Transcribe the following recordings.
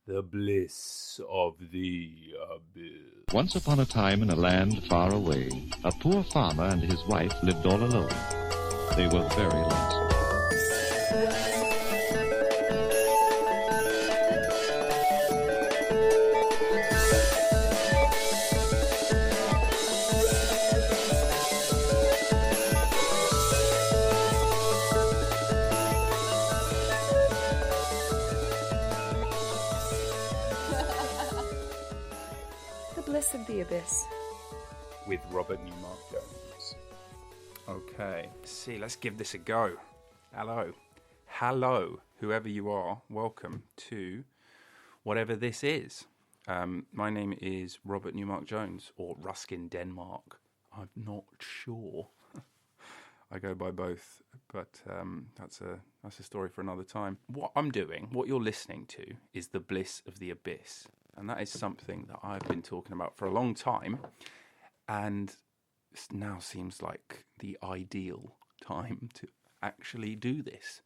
The bliss of the abyss. Once upon a time in a land far away, a poor farmer and his wife lived all alone. They were very lonesome. The Bliss of the Abyss. With Robert Neumark Jones. Okay, let's give this a go. Hello, whoever you are, welcome to whatever this is. My name is Robert Neumark Jones, or Ruskin Denmark. I'm not sure. I go by both, but that's a story for another time. What I'm doing, what you're listening to, is The Bliss of the Abyss. And that is something that I've been talking about for a long time. And it now seems like the ideal time to actually do this.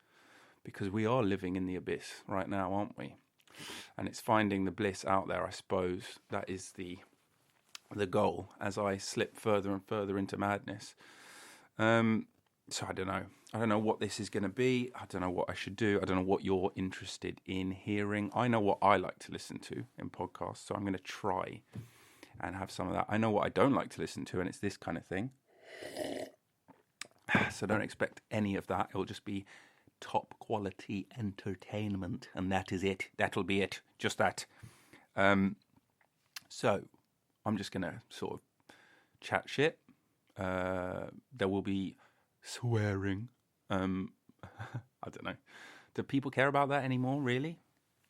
Because we are living in the abyss right now, aren't we? And it's finding the bliss out there, I suppose. That is the goal as I slip further and further into madness. So I don't know. I don't know what this is going to be. I don't know what I should do. I don't know what you're interested in hearing. I know what I like to listen to in podcasts, so I'm going to try and have some of that. I know what I don't like to listen to, and it's this kind of thing. So don't expect any of that. It'll just be top quality entertainment, and that is it. That'll be it. Just that. So I'm just going to sort of chat shit. There will be swearing. I don't know. Do people care about that anymore, really?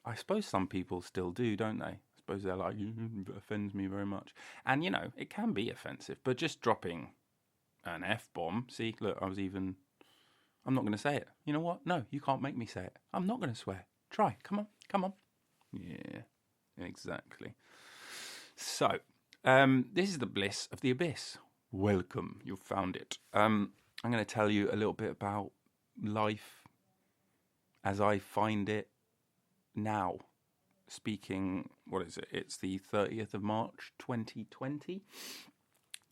I suppose some people still do, don't they? I suppose they're like, it offends me very much. And, you know, it can be offensive, but just dropping an F-bomb. See, look, I'm not going to say it. You know what? No, you can't make me say it. I'm not going to swear. Try. Come on. Yeah, exactly. So, this is the bliss of the abyss. Welcome. You've found it. I'm going to tell you a little bit about life as I find it now. Speaking, what is it? It's the 30th of March, 2020.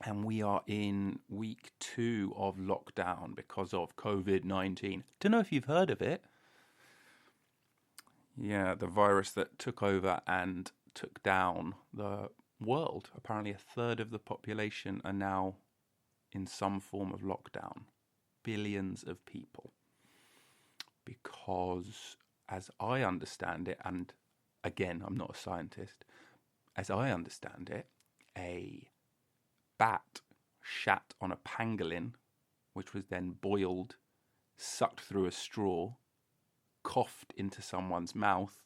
And we are in week 2 of lockdown because of COVID-19. Don't know if you've heard of it. Yeah, the virus that took over and took down the world. Apparently a third of the population are now in some form of lockdown. Billions of people. Because, as I understand it, and again, I'm not a scientist, as I understand it, a bat shat on a pangolin, which was then boiled, sucked through a straw, coughed into someone's mouth.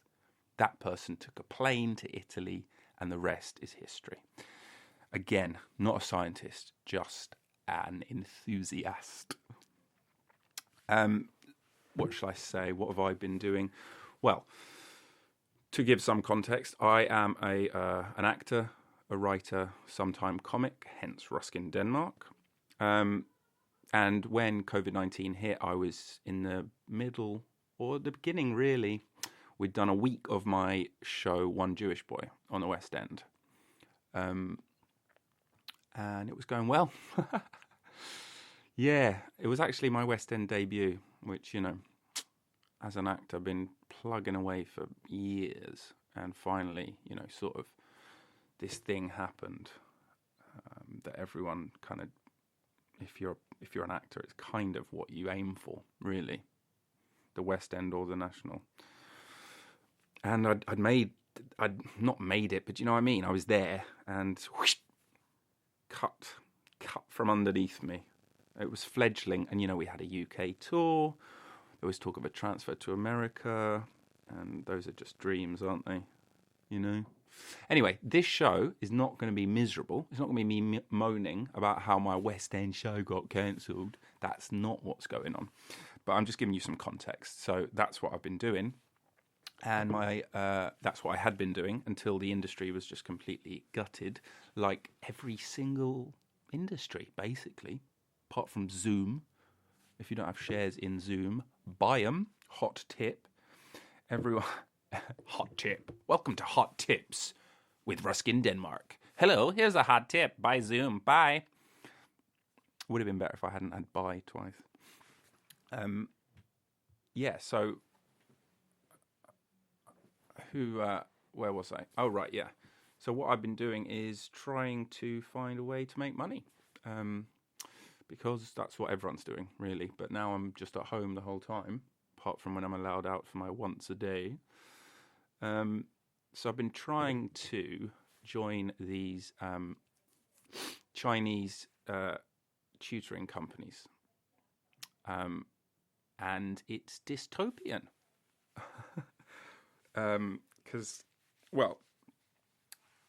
That person took a plane to Italy, and the rest is history. Again, not a scientist, just an enthusiast. What shall I say? What have I been doing? Well, to give some context, I am an actor, a writer, sometime comic, hence Ruskin Denmark. And when COVID-19 hit, I was in the middle, or the beginning really. We'd done a week of my show, One Jewish Boy, on the West End. And it was going well. Yeah, it was actually my West End debut, which, you know, as an actor, I've been plugging away for years. And finally, you know, sort of this thing happened that everyone kind of, if you're an actor, it's kind of what you aim for, really. The West End or the National. And I'd not made it, but you know what I mean? I was there and whoosh, cut from underneath me. It was fledgling, and you know, we had a UK tour. There was talk of a transfer to America, and those are just dreams, aren't they? You know? Anyway, this show is not going to be miserable. It's not going to be me moaning about how my West End show got cancelled. That's not what's going on. But I'm just giving you some context. So that's what I've been doing. And that's what I had been doing until the industry was just completely gutted, like every single industry, basically, apart from Zoom. If you don't have shares in Zoom, buy them. Hot tip. Hot tip. Welcome to Hot Tips with Ruskin Denmark. Hello, here's a hot tip. By Zoom. Bye. Would have been better if I hadn't had bye twice. So where was I? Oh, right, yeah. So what I've been doing is trying to find a way to make money. Because that's what everyone's doing, really. But now I'm just at home the whole time, apart from when I'm allowed out for my once a day. So I've been trying to join these Chinese tutoring companies. And it's dystopian. Because,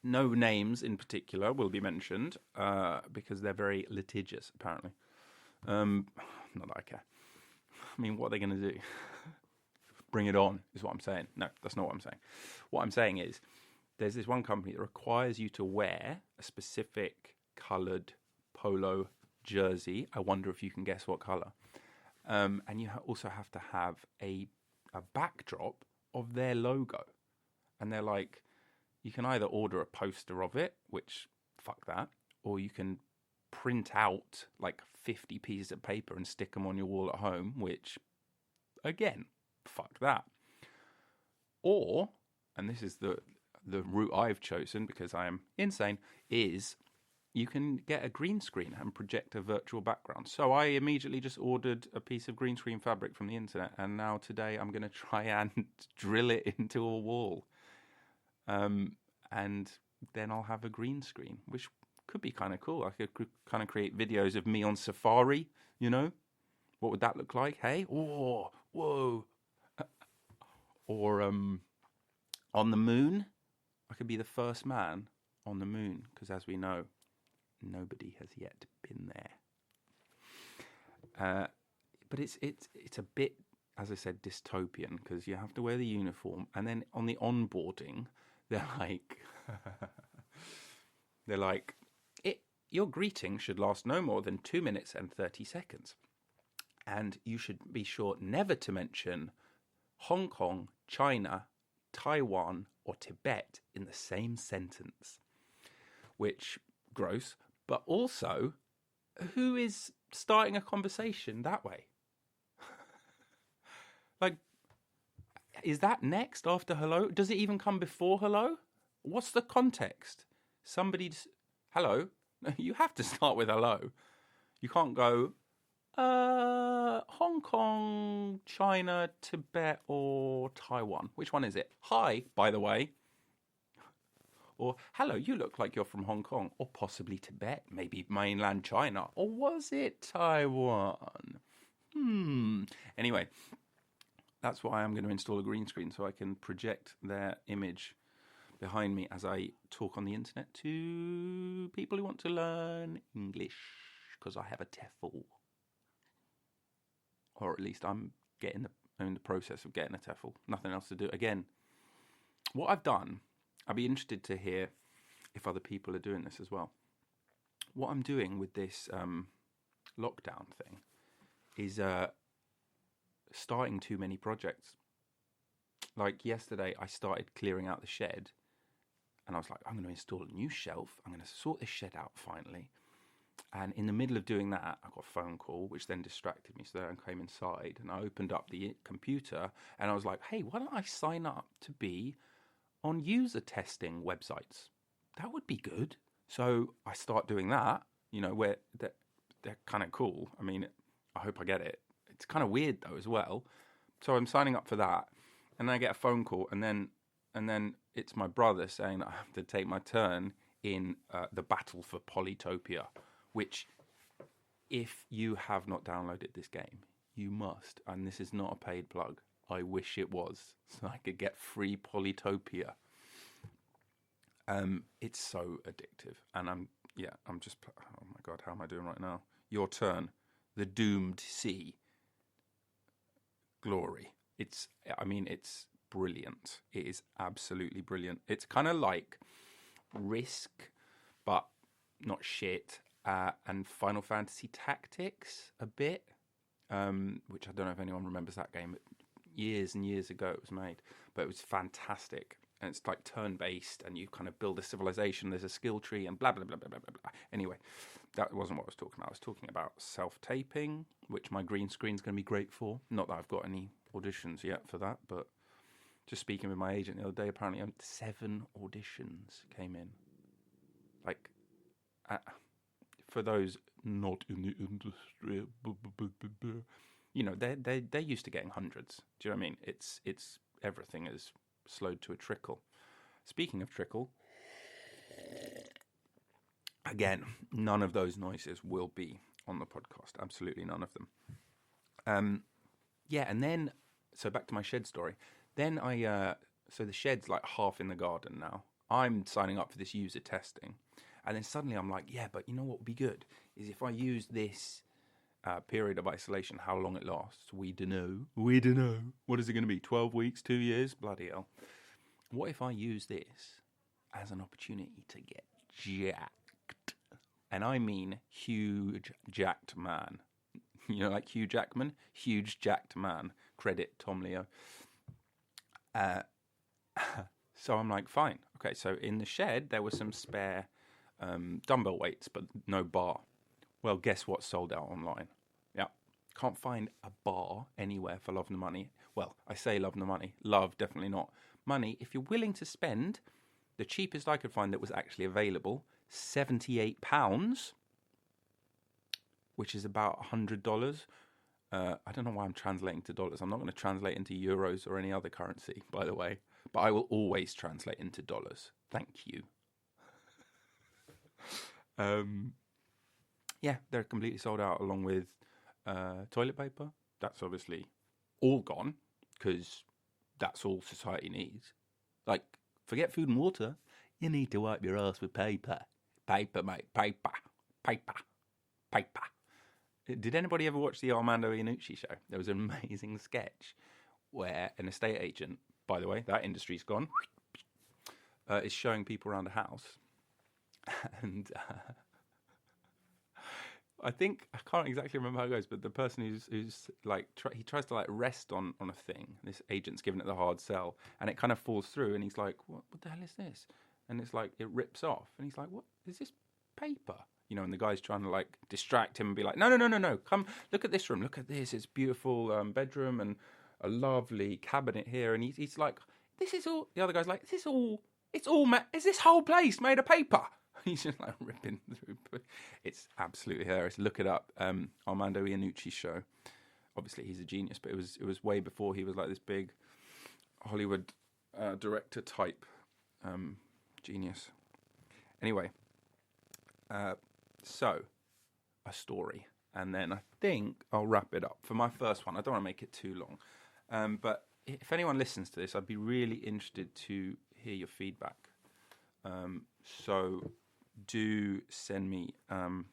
no names in particular will be mentioned because they're very litigious, apparently. Not that I care. I mean, what are they going to do? Bring it on, is what I'm saying. No, that's not what I'm saying. What I'm saying is there's this one company that requires you to wear a specific coloured polo jersey. I wonder if you can guess what colour. And you also have to have a backdrop of their logo. And they're like, you can either order a poster of it, which, fuck that, or you can print out like 50 pieces of paper and stick them on your wall at home, which, again, fuck that. Or, and this is the route I've chosen because I am insane, is you can get a green screen and project a virtual background. So I immediately just ordered a piece of green screen fabric from the internet, and now today I'm going to try and drill it into a wall. And then I'll have a green screen, which could be kind of cool. I could kind of create videos of me on safari, you know? What would that look like? Hey? Oh, whoa. Or on the moon. I could be the first man on the moon, because as we know, nobody has yet been there. But it's a bit, as I said, dystopian, because you have to wear the uniform, and then on the onboarding, they're like, your greeting should last no more than 2 minutes and 30 seconds. And you should be sure never to mention Hong Kong, China, Taiwan, or Tibet in the same sentence. Which, gross, but also, who is starting a conversation that way? Like, is that next after hello? Does it even come before hello? What's the context? Somebody's hello? You have to start with hello. You can't go, Hong Kong, China, Tibet, or Taiwan. Which one is it? Hi, by the way. Or, hello, you look like you're from Hong Kong, or possibly Tibet, maybe mainland China, or was it Taiwan? Anyway, that's why I'm going to install a green screen, so I can project their image behind me as I talk on the internet to people who want to learn English, because I have a TEFL. Or at least I'm in the process of getting a TEFL. Nothing else to do. Again, what I've done, I'd be interested to hear if other people are doing this as well. What I'm doing with this lockdown thing is starting too many projects. Like yesterday, I started clearing out the shed, and I was like, I'm going to install a new shelf. I'm going to sort this shed out finally. And in the middle of doing that, I got a phone call, which then distracted me. So then I came inside and I opened up the computer and I was like, hey, why don't I sign up to be on user testing websites? That would be good. So I start doing that, where they're kind of cool. I mean, I hope I get it. It's kind of weird though as well. So I'm signing up for that. And then I get a phone call and then it's my brother saying that I have to take my turn in the battle for Polytopia, which, if you have not downloaded this game, you must. And this is not a paid plug. I wish it was, so I could get free Polytopia. It's so addictive. And I'm just, oh my God, how am I doing right now? Your turn. The Doomed Sea. Glory. It's brilliant. It is absolutely brilliant. It's kind of like Risk, but not shit. And Final Fantasy Tactics a bit, which I don't know if anyone remembers that game, but years and years ago it was made. but it was fantastic. And it's like turn-based, and you kind of build a civilization. There's a skill tree, and blah, blah, blah, blah, blah, blah, blah. Anyway, that wasn't what I was talking about. I was talking about self-taping, which my green screen's going to be great for. Not that I've got any auditions yet for that, but just speaking with my agent the other day, apparently 7 auditions came in. Like, for those not in the industry, you know, they're used to getting hundreds. Do you know what I mean? It's everything is slowed to a trickle. Speaking of trickle, again, none of those noises will be on the podcast. Absolutely none of them. Yeah, and then, so back to my shed story. Then so the shed's like half in the garden now. I'm signing up for this user testing. And then suddenly I'm like, yeah, but you know what would be good? Is if I use this period of isolation, how long it lasts. We don't know. What is it going to be? 12 weeks, 2 years? Bloody hell. What if I use this as an opportunity to get jacked? And I mean huge jacked man. You know, like Hugh Jackman? Huge jacked man. Credit Tom Leo. So I'm like, fine. Okay, so in the shed, there were some spare dumbbell weights, but no bar. Well, guess what sold out online? Yeah, can't find a bar anywhere for love nor money. Well, I say love nor money. Love, definitely not. Money, if you're willing to spend, the cheapest I could find that was actually available, £78, which is about $100. I don't know why I'm translating to dollars. I'm not going to translate into euros or any other currency, by the way. But I will always translate into dollars. Thank you. Yeah, they're completely sold out, along with toilet paper. That's obviously all gone, because that's all society needs. Like, forget food and water. You need to wipe your ass with paper. Paper, mate. Paper. Paper. Paper. Did anybody ever watch the Armando Iannucci show? There was an amazing sketch where an estate agent, by the way, that industry's gone, is showing people around a house. And I think, I can't exactly remember how it goes, but the person who's like, he tries to like rest on a thing. This agent's giving it the hard sell, and it kind of falls through, and he's like, what the hell is this? And it's like, it rips off, and he's like, what is this paper? You know, and the guy's trying to like distract him and be like, no, come look at this room, look at this, it's beautiful bedroom and a lovely cabinet here. And he's like, this is all, the other guy's like, is this whole place made of paper? He's just like ripping through. It's absolutely hilarious. Look it up. Armando Iannucci show. Obviously he's a genius, but it was way before he was like this big Hollywood director type genius. Anyway, so a story, and then I think I'll wrap it up for my first one. I don't want to make it too long, but if anyone listens to this, I'd be really interested to hear your feedback. So do send me an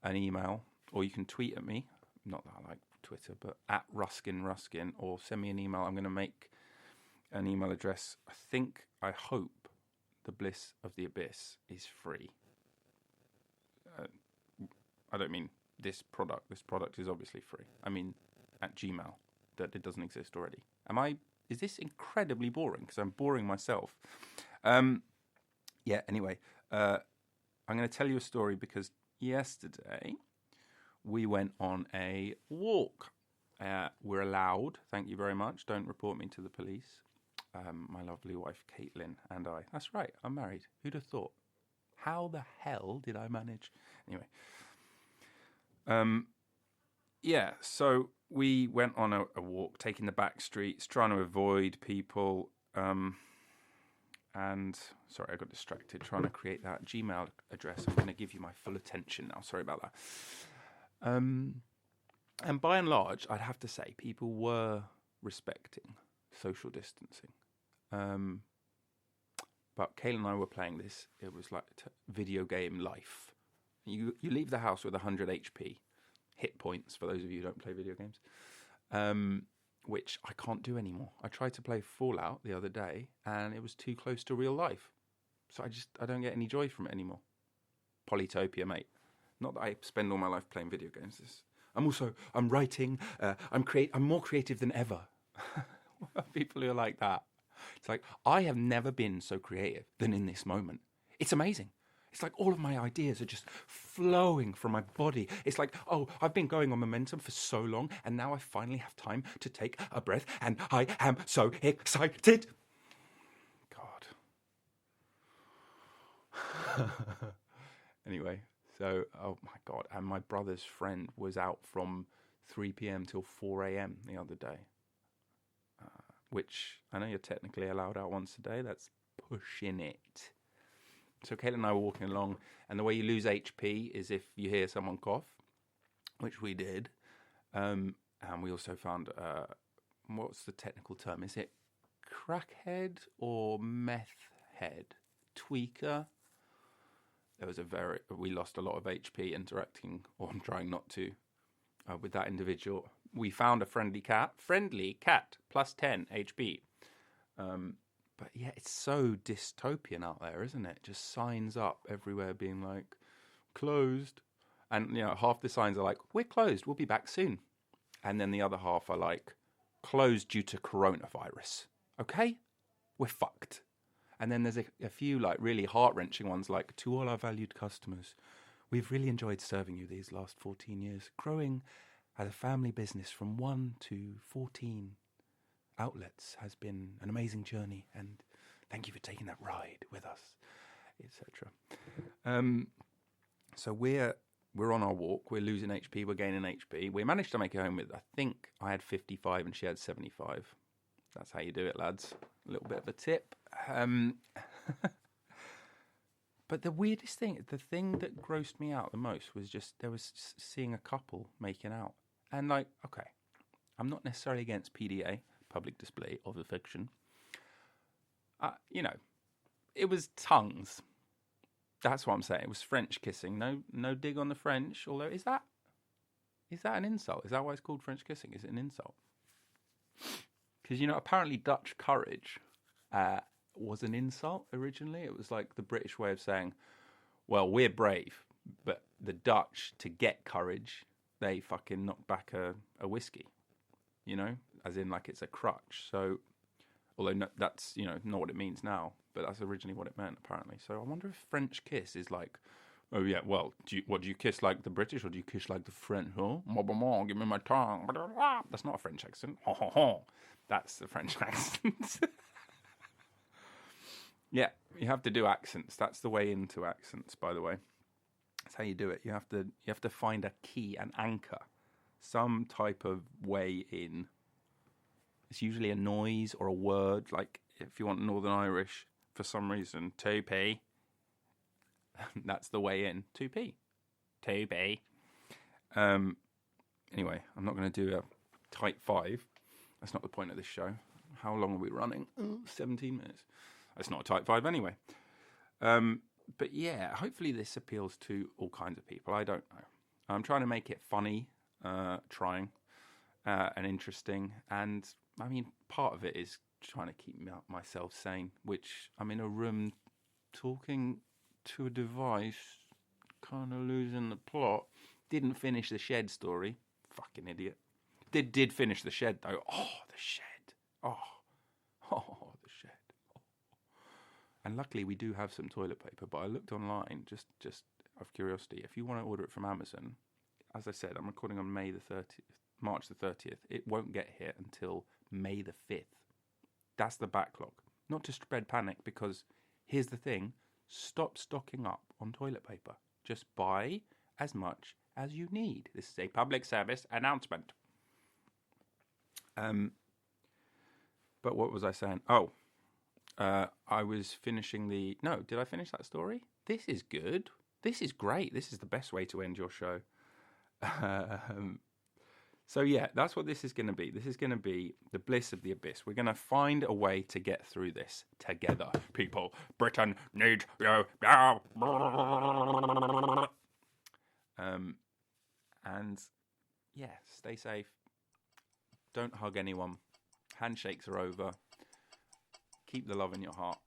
email, or you can tweet at me. Not that I like Twitter, but at Ruskin, or send me an email. I'm going to make an email address. I hope the Bliss of the Abyss is free. I don't mean this product. This product is obviously free. I mean at Gmail, that it doesn't exist already. Is this incredibly boring? Because I'm boring myself. Yeah, anyway, I'm going to tell you a story because yesterday we went on a walk. We're allowed, thank you very much. Don't report me to the police. My lovely wife, Caitlin, and I. That's right, I'm married. Who'd have thought? How the hell did I manage? Anyway. Yeah, so we went on a walk, taking the back streets, trying to avoid people. And sorry, I got distracted trying to create that Gmail address. I'm going to give you my full attention now. Sorry about that. And by and large, I'd have to say people were respecting social distancing. But Kayla and I were playing this. It was like video game life. You leave the house with 100 HP, hit points for those of you who don't play video games, which I can't do anymore. I tried to play Fallout the other day, and it was too close to real life. So I don't get any joy from it anymore. Polytopia, mate. Not that I spend all my life playing video games. I'm writing. I'm more creative than ever. People who are like that. It's like, I have never been so creative than in this moment. It's amazing. It's like all of my ideas are just flowing from my body. It's like, oh, I've been going on momentum for so long, and now I finally have time to take a breath, and I am so excited. God. Anyway, so, oh my God. And my brother's friend was out from 3 p.m. till 4 a.m. the other day. Which, I know you're technically allowed out once a day. That's pushing it. So Kate and I were walking along, and the way you lose HP is if you hear someone cough, which we did. And we also found, what's the technical term? Is it crackhead or meth head? Tweaker? We lost a lot of HP interacting, or trying not to, with that individual. We found a friendly cat, plus 10 HP. But yeah, it's so dystopian out there, isn't it? Just signs up everywhere being like, closed. And, half the signs are like, we're closed, we'll be back soon. And then the other half are like, closed due to coronavirus. Okay? We're fucked. And then there's a few like really heart-wrenching ones like, to all our valued customers, we've really enjoyed serving you these last 14 years. Growing as a family business from 1 to 14 outlets has been an amazing journey, and thank you for taking that ride with us, etc. So we're on our walk. We're losing HP. We're gaining HP. We managed to make it home with, I think I had 55 and she had 75. That's how you do it, lads. A little bit of a tip. But the weirdest thing, the thing that grossed me out the most was just seeing a couple making out. And like, okay, I'm not necessarily against PDA, public display of affection. It was tongues. That's what I'm saying. It was French kissing. No dig on the French. Although, is that an insult? Is that why it's called French kissing? Is it an insult? Because, apparently Dutch courage was an insult originally. It was like the British way of saying, well, we're brave, but the Dutch, to get courage, they fucking knock back a whiskey, as in like it's a crutch. So, although that's, not what it means now, but that's originally what it meant, apparently. So I wonder if French kiss is like, oh yeah, well, do you kiss like the British or do you kiss like the French? Huh? Give me my tongue. That's not a French accent. That's the French accent. Yeah, you have to do accents. That's the way into accents, by the way. That's how you do it. You have to find a key, an anchor, some type of way in. It's usually a noise or a word. Like if you want Northern Irish, for some reason, 2p. That's the way in. 2p. 2p. Anyway, I'm not going to do a type 5. That's not the point of this show. How long are we running? 17 minutes. It's not a type 5 anyway. But yeah, hopefully this appeals to all kinds of people. I don't know. I'm trying to make it funny, and interesting. And I mean, part of it is trying to keep myself sane, which I'm in a room talking to a device, kind of losing the plot. Didn't finish the shed story. Fucking idiot. Did finish the shed though. Oh, the shed. Oh, the shed. Oh. And luckily we do have some toilet paper, but I looked online just of curiosity. If you want to order it from Amazon, as I said, I'm recording on March the 30th. It won't get here until May the 5th. That's the backlog. Not to spread panic, because here's the thing. Stop stocking up on toilet paper. Just buy as much as you need. This is a public service announcement. But what was I saying? I was finishing did I finish that story? This is good. This is great. This is the best way to end your show. So yeah, that's what this is going to be. This is going to be the bliss of the abyss. We're going to find a way to get through this together, people. Britain needs you. And yeah, stay safe. Don't hug anyone. Handshakes are over. Keep the love in your heart.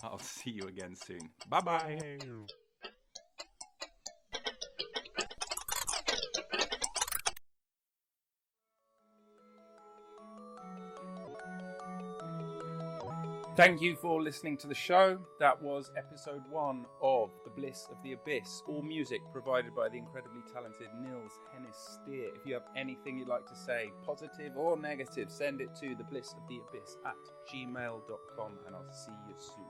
I'll see you again soon. Bye-bye. Thank you for listening to the show. That was episode 1 of The Bliss of the Abyss. All music provided by the incredibly talented Nils Hennis Steer. If you have anything you'd like to say, positive or negative, send it to theblissoftheabyss@gmail.com, and I'll see you soon.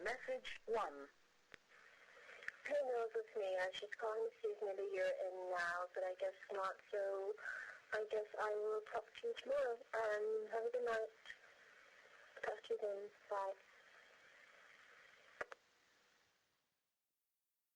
Message 1. Hey, Nils, it's me. She's calling to see if maybe you're in now, but I guess not, so I guess I will talk to you tomorrow. Have a good night. Talk to you then. Bye.